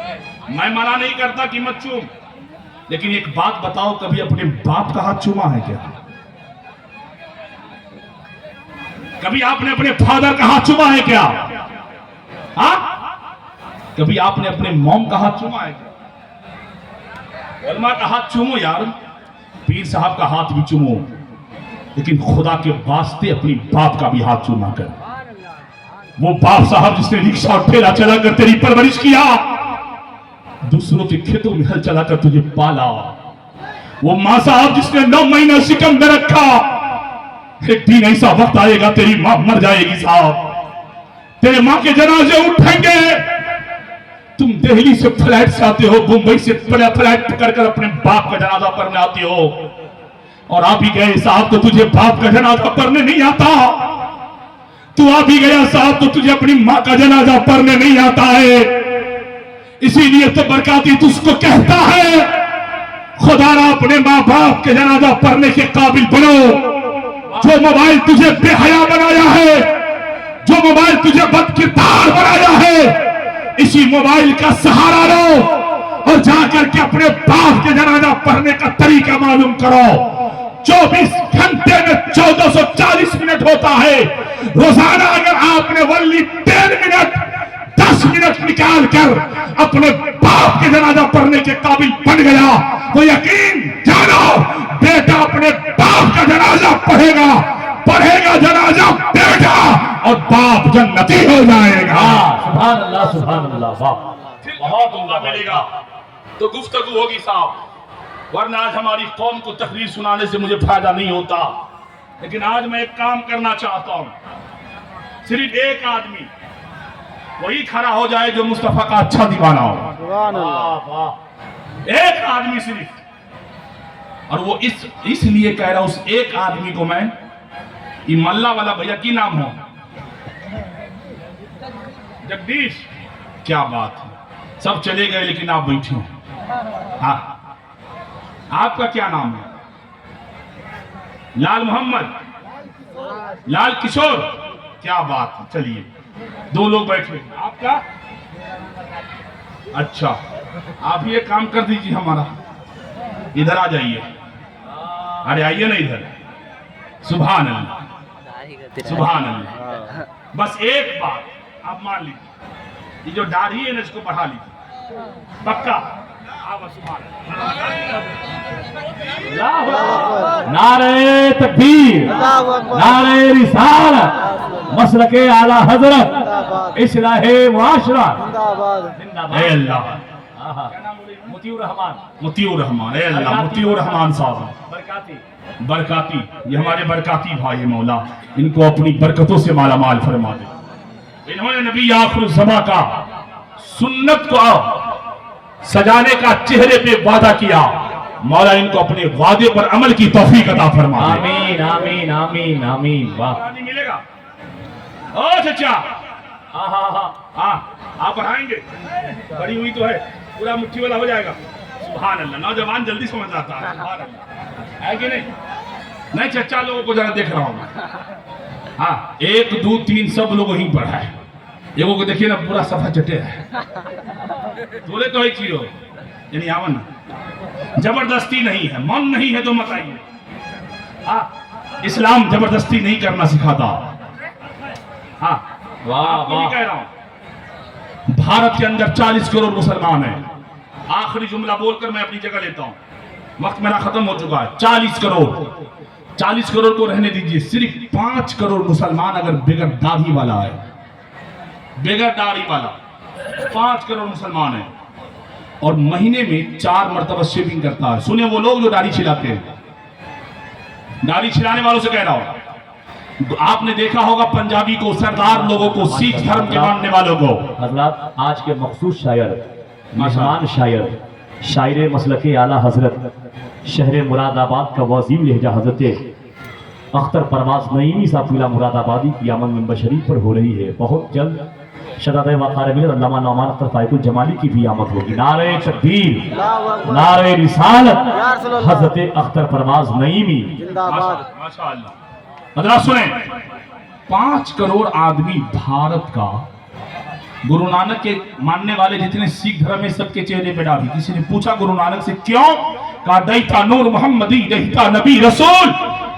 मैं मना नहीं करता कि मत चूम, लेकिन एक बात बताओ, कभी अपने बाप का हाथ चूमा है क्या? कभी आपने अपने फादर का हाथ चूमा है क्या? हाँ? कभी आपने अपने मॉम का हाथ चूमा है क्या? उलमा का हाथ चूमो यार, पीर साहब का हाथ भी चूमो, लेकिन खुदा के वास्ते अपनी बाप का भी हाथ चूमा कर। वो बाप साहब जिसने रिक्शा और ठेला चलाकर तेरी परवरिश किया, दूसरों के खेतों में हल चलाकर तुझे पाला, वो मां साहब जिसने 9 महीना शिकम में रखा, एक दिन ऐसा वक्त आएगा तेरी मां मर जाएगी साहब, तेरे मां के जनाजे उठेंगे, तुम दिल्ली से फ्लाइट से आते हो, मुंबई से फ्लाइट पकड़कर अपने बाप का जनाजा पढ़ने आते हो, और आप ही गए साहब तो तुझे बाप का जनाजा पढ़ने नहीं आता, तू आ भी गया साहब तो तुझे अपनी मां का जनाजा पढ़ने नहीं आता है। इसीलिए तो बरकाती तुझको कहता है, खुदारा अपने मां बाप के जनाजा पढ़ने के काबिल बनो। जो मोबाइल तुझे बेहया बनाया है, जो मोबाइल तुझे बदकिरदार बनाया है, इसी मोबाइल का सहारा लो और जाकर के अपने बाप के जनाजा पढ़ने का तरीका मालूम करो। 24 घंटे में 1440 मिनट होता है, रोजाना अगर आपने वल्ली 10 मिनट 10 मिनट निकाल कर अपने बाप के जनाजा पढ़ने के काबिल बन गया, तो यकीन जानो बेटा अपने बाप का जनाजा पढ़ेगा जनाजा बेटा, और बाप जन्नती हो जाएगा। सुभान अल्लाह सुभान अल्लाह। फिर बहुत उम्दा मिलेगा तो गुफ्तगू होगी साहब, वरना आज हमारी कौम को तकरीर सुनाने से मुझे फायदा नहीं होता। लेकिन आज मैं एक काम करना चाहता हूं, सिर्फ एक आदमी वही खड़ा हो जाए जो मुस्तफा का अच्छा दीवाना हो, एक आदमी सिर्फ, और वो इसलिए कह रहा हूं, उस एक आदमी को मैं, मल्ला वाला भैया की नाम हो, जगदीश, क्या बात है, सब चले गए लेकिन आप बैठे हो। हाँ, आपका क्या नाम है? लाल मोहम्मद, लाल किशोर, क्या बात है, चलिए 2 लोग बैठे। आपका? अच्छा, आप ये काम कर दीजिए, हमारा इधर आ जाइए। अरे आइए ना इधर। सुभान अल्लाह सुभान अल्लाह। बस एक बात आप मान लीजिए, ये जो दाढ़ी है ना इसको बढ़ा लीजिए, पक्का। नारे तकबीर, नारे रिसालत, मसलके आला हजरत, इस्लाहे मुआशरा जिंदाबाद। मुतीउर रहमान, अल्लाह मुतीउर रहमान साहब बरकाती, ये हमारे बरकाती भाई है, मौला इनको अपनी बरकतों से माला माल फरमा दे। इन्होंने नबी आखिर ज़मा का सुन्नत को सजाने का चेहरे पे वादा किया, मौला इनको अपने वादे पर अमल की तौफीक अता फरमा दे। आमीन आमीन आमीन आमीन। वाह, मिलेगा। ओ चचा, आप बढ़ाएंगे, बड़ी हुई तो है, पूरा मुट्ठी वाला हो जाएगा। सुभान अल्लाह, नौजवान जल्दी समझ आता है, सुभान अल्लाह, है कि नहीं? नहीं चचा लोगों को जरा देख रहा हूं मैं। हाँ, 1 2 3 सब लोग वहीं पर है, एगो को देखिए ना पूरा सफा चटे है, बोले तो एक चीज हो, यानी आवन ना, जबरदस्ती नहीं है, मन नहीं है तो मत आइए। हाँ, इस्लाम जबरदस्ती नहीं करना सिखाता। हाँ, वाह, कह रहा हूं, भारत के अंदर 40 करोड़ मुसलमान हैं। आखिरी जुमला बोलकर मैं अपनी जगह लेता हूं, वक्त मेरा खत्म हो चुका है। 40 करोड़ को रहने दीजिए, सिर्फ 5 करोड़ मुसलमान अगर बगैर दाढ़ी वाला है, बगैर दाढ़ी वाला 5 करोड़ मुसलमान है, और महीने में 4 मरतबा शेविंग करता है। सुने वो लोग जो दाढ़ी छिलाते हैं, दाढ़ी छिलाने वालों से कह रहा हूं, आपने देखा होगा पंजाबी को, सरदार लोगों को, सिख धर्म के मानने वालों को। हजरत आज के मखसूस शायर, मेहमान शायर, शायर मसलके आला हजरत, शहर मुरादाबाद का वजीर लहजा हजरत अख्तर परवाज नईमी साफिला मुरादाबादी की आमद मेंबर शरीफ पर हो रही है। बहुत जल्द शदाद वक़ारबिल अल्लामा नौमान अख्तर फाइकुल जमाली की भी आमद होगी। नारे तकबीर, नारे रिसालत, हजरत अख्तर परवाज नईमी माशाअल्लाह। सुने, 5 करोड़ आदमी भारत का गुरु नानक के मानने वाले जितने सिख धर्म में सबके चेहरे पे दाढ़ी। किसी ने पूछा गुरु नानक से क्यों? कहा दईता नूर मोहम्मदी दईता नबी रसूल।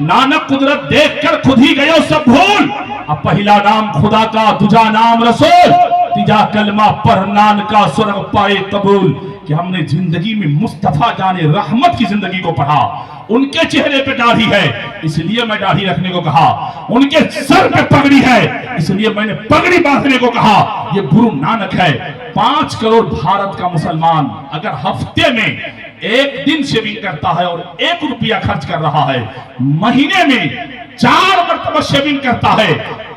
नानक कुदरत देखकर खुद ही गयो सब भूल। अब पहला नाम खुदा का, दूजा नाम रसूल, तीजा कलमा पर नान का स्वर्ग पाए कबूल। कि हमने जिंदगी में मुस्तफा जाने रहमत की जिंदगी को पढ़ा। उनके चेहरे पे दाढ़ी है इसलिए मैं दाढ़ी रखने को कहा, उनके सर पे पगड़ी है इसलिए मैंने पगड़ी बांधने को कहा। ये गुरु नानक है। 5 करोड़ भारत का मुसलमान अगर हफ्ते में 1 दिन शेविंग करता है और 1 रुपया खर्च कर रहा है, महीने में 4 मरतबा शेविंग करता है,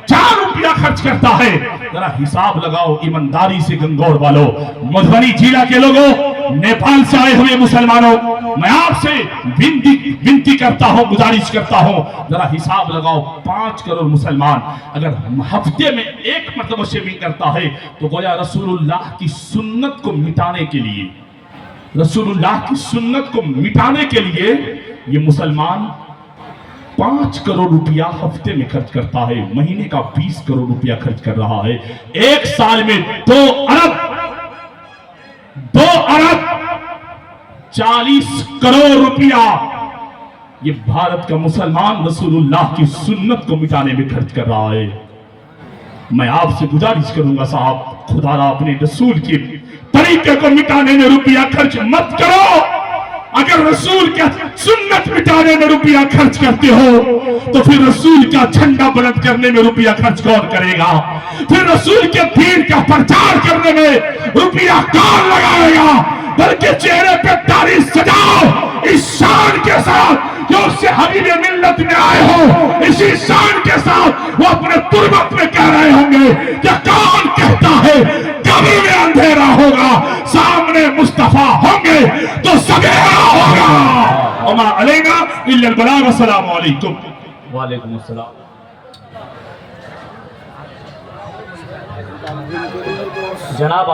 4 रुपया खर्च करता है, जरा हिसाब लगाओ ईमानदारी से गंगौर वालों, मधुबनी जिला के लोगों, नेपाल से आए हुए मुसलमानों, मैं आपसे विनती करता हूं, गुजारिश करता हूं, जरा हिसाब लगाओ। 5 करोड़ मुसलमान अगर हफ्ते में 1 मरतबा शेविंग करता है तो गोया रसूलुल्लाह की सुन्नत को मिटाने के लिए, रसूलुल्लाह की सुन्नत को मिटाने के लिए ये मुसलमान 5 करोड़ रुपया हफ्ते में खर्च करता है, महीने का 20 करोड़ रुपया खर्च कर रहा है, 1 साल में 2 अरब 40 करोड़ रुपया ये भारत का मुसलमान रसूलुल्लाह की सुन्नत को मिटाने में खर्च कर रहा है। मैं आपसे गुजारिश करूंगा साहब, खुदा अपने रसूल के तरीके को मिटाने में रुपया खर्च मत करो। अगर रसूल का सुन्नत मिटाने में रुपया खर्च करते हो तो फिर रसूल का झंडा बुलंद करने में रुपया खर्च कौन करेगा? फिर रसूल के दीन का प्रचार करने में रुपया कौन लगाएगा? बल्कि चेहरे पे दाढ़ी सजाओ इस शान के साथ जो उससे हबीबे मिल्लत में आए हो, इसी शान के साथ वो अपने तुरबत में कह रहे होंगे कि कौन कहता है कब्र में अंधेरा होगा, सामने मुस्तफा होंगे तो सवेरा होगा। अमा अलैना इल्लल बलाग। अस्सलामु अलैकुम। वालेकुम अस्सलाम। जनाब